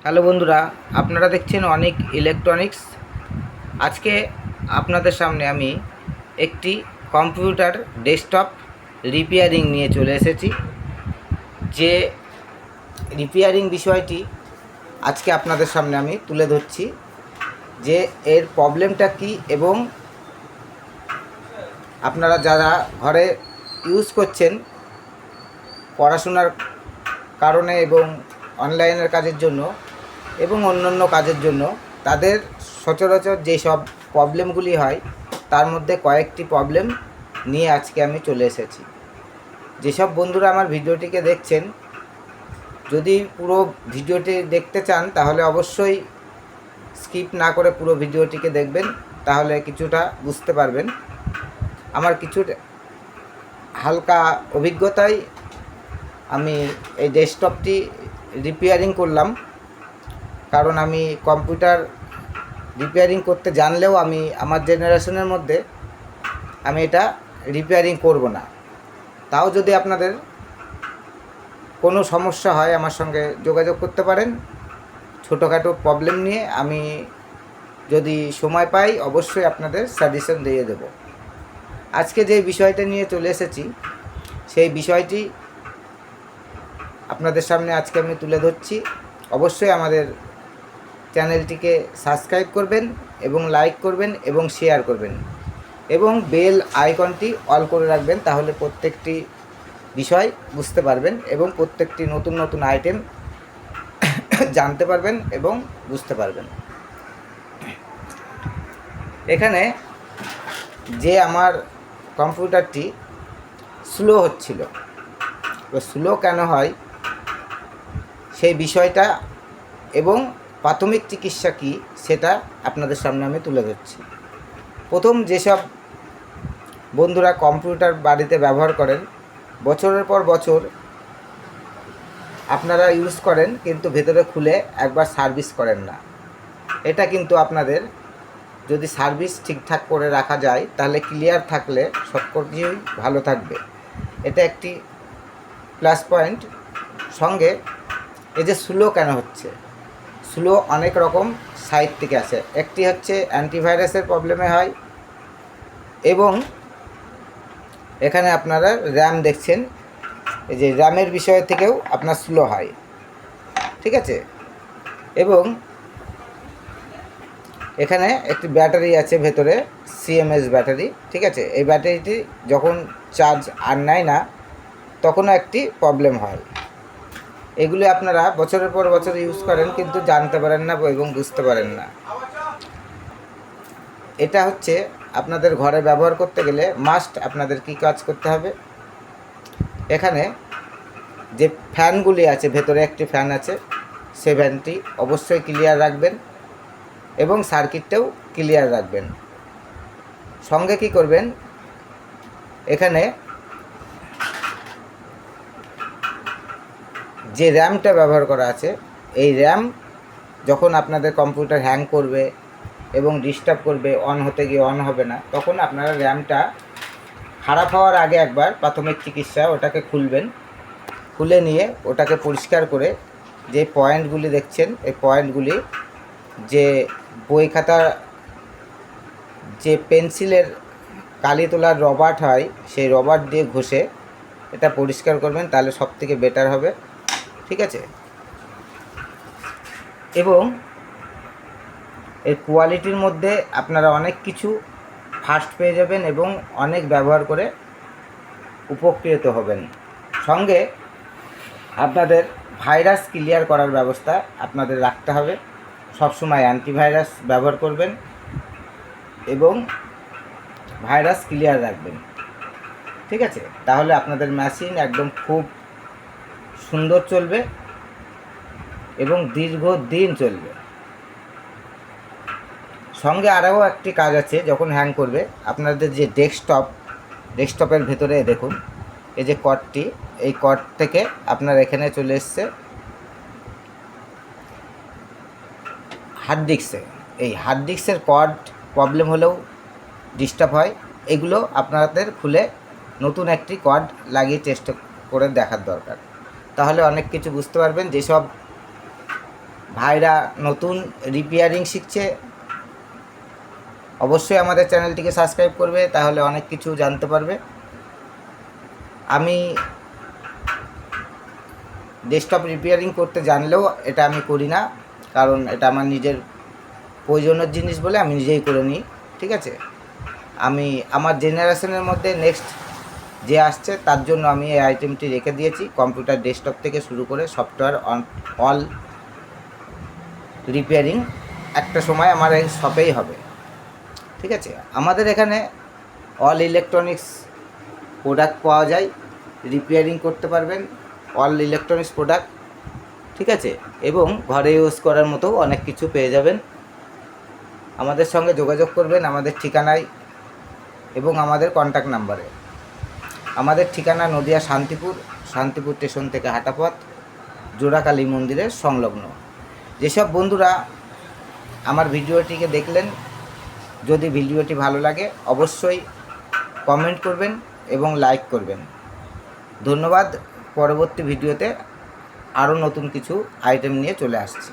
Hello বন্ধুরা, আপনারা দেখছেন অনেক ইলেকট্রনিক্স। আজকে আপনাদের সামনে আমি একটি কম্পিউটার ডেস্কটপ রিপেয়ারিং নিয়ে চলে এসেছি। যে রিপেয়ারিং বিষয়টি আজকে আপনাদের সামনে আমি তুলে ধরছি, যে এর প্রবলেমটা কী এবং আপনারা যারা ঘরে ইউজ করছেন পড়াশোনার কারণে এবং অনলাইনের কাজের জন্য এবং অন্যান্য কাজের জন্য, তাদের সচরাচর যেসব প্রবলেমগুলি হয় তার মধ্যে কয়েকটি প্রবলেম নিয়ে আজকে আমি চলে এসেছি। যেসব বন্ধুরা আমার ভিডিওটিকে দেখছেন, যদি পুরো ভিডিওটি দেখতে চান তাহলে অবশ্যই স্কিপ না করে পুরো ভিডিওটিকে দেখবেন, তাহলে কিছুটা বুঝতে পারবেন। আমার কিছু হালকা অভিজ্ঞতায় আমি এই ডেস্কটপটি রিপেয়ারিং করলাম, কারণ আমি কম্পিউটার রিপেয়ারিং করতে জানলেও আমি আমার জেনারেশনের মধ্যে আমি এটা রিপেয়ারিং করব না। তাও যদি আপনাদের কোনো সমস্যা হয় আমার সঙ্গে যোগাযোগ করতে পারেন। ছোটোখাটো প্রবলেম নিয়ে আমি যদি সময় পাই অবশ্যই আপনাদের সাজেশন দিয়ে দেব। আজকে যে বিষয়টা নিয়ে চলে এসেছি সেই বিষয়টি আপনাদের সামনে আজকে আমি তুলে ধরছি। অবশ্যই আমাদের চ্যানেলটিকে সাবস্ক্রাইব করবেন এবং লাইক করবেন এবং শেয়ার করবেন এবং বেল আইকনটি অল করে রাখবেন, তাহলে প্রত্যেকটি বিষয় বুঝতে পারবেন এবং প্রত্যেকটি নতুন নতুন আইটেম জানতে পারবেন এবং বুঝতে পারবেন। এখানে যে আমার কম্পিউটারটি স্লো হচ্ছিল, স্লো কেন হয় সেই বিষয়টা এবং প্রাথমিক চিকিৎসা কী সেটা আপনাদের সামনে আমি তুলে ধরছি। প্রথম, যেসব বন্ধুরা কম্পিউটার বাড়িতে ব্যবহার করেন, বছরের পর বছর আপনারা ইউজ করেন কিন্তু ভেতরে খুলে একবার সার্ভিস করেন না। এটা কিন্তু আপনাদের যদি সার্ভিস ঠিকঠাক করে রাখা যায় তাহলে ক্লিয়ার থাকলে সব কিছুই ভালো থাকবে। এটা একটি প্লাস পয়েন্ট। সঙ্গে এই যে স্লো কেন হচ্ছে, স্লো অনেক রকম সাইড থেকে আসে। একটি হচ্ছে অ্যান্টিভাইরাসের প্রবলেমে হয় এবং এখানে আপনারা র্যাম দেখছেন, এই যে র্যামের বিষয় থেকেও আপনার স্লো হয়, ঠিক আছে। এবং এখানে একটি ব্যাটারি আছে ভেতরে, সিএমএস ব্যাটারি, ঠিক আছে। এই ব্যাটারিটি যখন চার্জ আর নেয় না তখনও একটি প্রবলেম হয়। এগুলি আপনারা বছরের পর বছর ইউজ করেন কিন্তু জানতে পারেন না এবং বুঝতে পারেন না। এটা হচ্ছে আপনাদের ঘরে ব্যবহার করতে গেলে মাস্ট আপনাদের কী কাজ করতে হবে, এখানে যে ফ্যানগুলি আছে, ভেতরে একটি ফ্যান আছে, সে ফ্যানটি অবশ্যই ক্লিয়ার রাখবেন এবং সার্কিটটাও ক্লিয়ার রাখবেন। সঙ্গে কি করবেন, এখানে যে র্যামটা ব্যবহার করা আছে, এই র্যাম যখন আপনাদের কম্পিউটার হ্যাং করবে এবং ডিস্টার্ব করবে, অন হতে গিয়ে অন হবে না, তখন আপনারা র্যামটা খারাপ হওয়ার আগে একবার প্রাথমিক চিকিৎসা ওটাকে খুলবেন। খুলে নিয়ে ওটাকে পরিষ্কার করে যে পয়েন্টগুলি দেখছেন, এই পয়েন্টগুলি যে বই খাতা, যে পেন্সিলের কালি তোলার রবার্ট হয়, সেই রবার্ট দিয়ে ঘষে এটা পরিষ্কার করবেন, তাহলে সব থেকে বেটার হবে, ঠিক আছে। এবং এই কোয়ালিটির মধ্যে আপনারা অনেক কিছু ফাস্ট পেয়ে যাবেন এবং অনেক ব্যবহার করে উপকৃত হবেন। সঙ্গে আপনাদের ভাইরাস ক্লিয়ার করার ব্যবস্থা আপনাদের রাখতে হবে। সবসময় অ্যান্টিভাইরাস ব্যবহার করবেন এবং ভাইরাস ক্লিয়ার রাখবেন, ঠিক আছে। তাহলে আপনাদের মেশিন একদম খুব সুন্দর চলবে এবং দীর্ঘদিন চলবে। সঙ্গে আরও একটি কাজ আছে, যখন হ্যাং করবে আপনাদের যে ডেস্কটপের ভেতরে দেখুন এই যে কর্ডটি, এই কর্ড থেকে আপনার এখানে চলে এসছে হার্ড ডিস্কে। এই হার্ড ডিস্কের কর্ড প্রবলেম হলেও ডিস্টার্ব হয়, এগুলো আপনাদের খুলে নতুন একটি কর্ড লাগিয়ে চেষ্টা করে দেখার দরকার, তাহলে অনেক কিছু বুঝতে পারবেন। যেসব ভাইরা নতুন রিপেয়ারিং শিখছে, অবশ্যই আমাদের চ্যানেলটিকে সাবস্ক্রাইব করবে, তাহলে অনেক কিছু জানতে পারবে। আমি ডেস্কটপ রিপেয়ারিং করতে জানলেও এটা আমি করি না, কারণ এটা আমার নিজের প্রয়োজনের জিনিস বলে আমি নিজেই করে নিই। ঠিক আছে, আমি আমার জেনারেশনের মধ্যে নেক্সট যে আসছে তার জন্য আমি এই আইটেমটি রেখে দিয়েছি। কম্পিউটার ডেস্কটপ থেকে শুরু করে সফটওয়্যার অল রিপেয়ারিং একটা সময় আমার এই শপেই হবে। ঠিক আছে, আমাদের এখানে অল ইলেকট্রনিক্স প্রোডাক্ট পাওয়া যায়, রিপেয়ারিং করতে পারবেন অল ইলেকট্রনিক্স প্রোডাক্ট। ঠিক আছে, এবং ঘরে ইউজ করার মতো অনেক কিছু পেয়ে যাবেন। আমাদের সঙ্গে যোগাযোগ করবেন আমাদের ঠিকানায় এবং আমাদের কন্ট্যাক্ট নাম্বারে। আমাদের ঠিকানা নদিয়া শান্তিপুর স্টেশন থেকে হাঁটা পথ, জোড়াকালী মন্দিরের সংলগ্ন। যেসব বন্ধুরা আমার ভিডিওটিকে দেখলেন, যদি ভিডিওটি ভালো লাগে অবশ্যই কমেন্ট করবেন এবং লাইক করবেন। ধন্যবাদ। পরবর্তী ভিডিওতে আরও নতুন কিছু আইটেম নিয়ে চলে আসছি।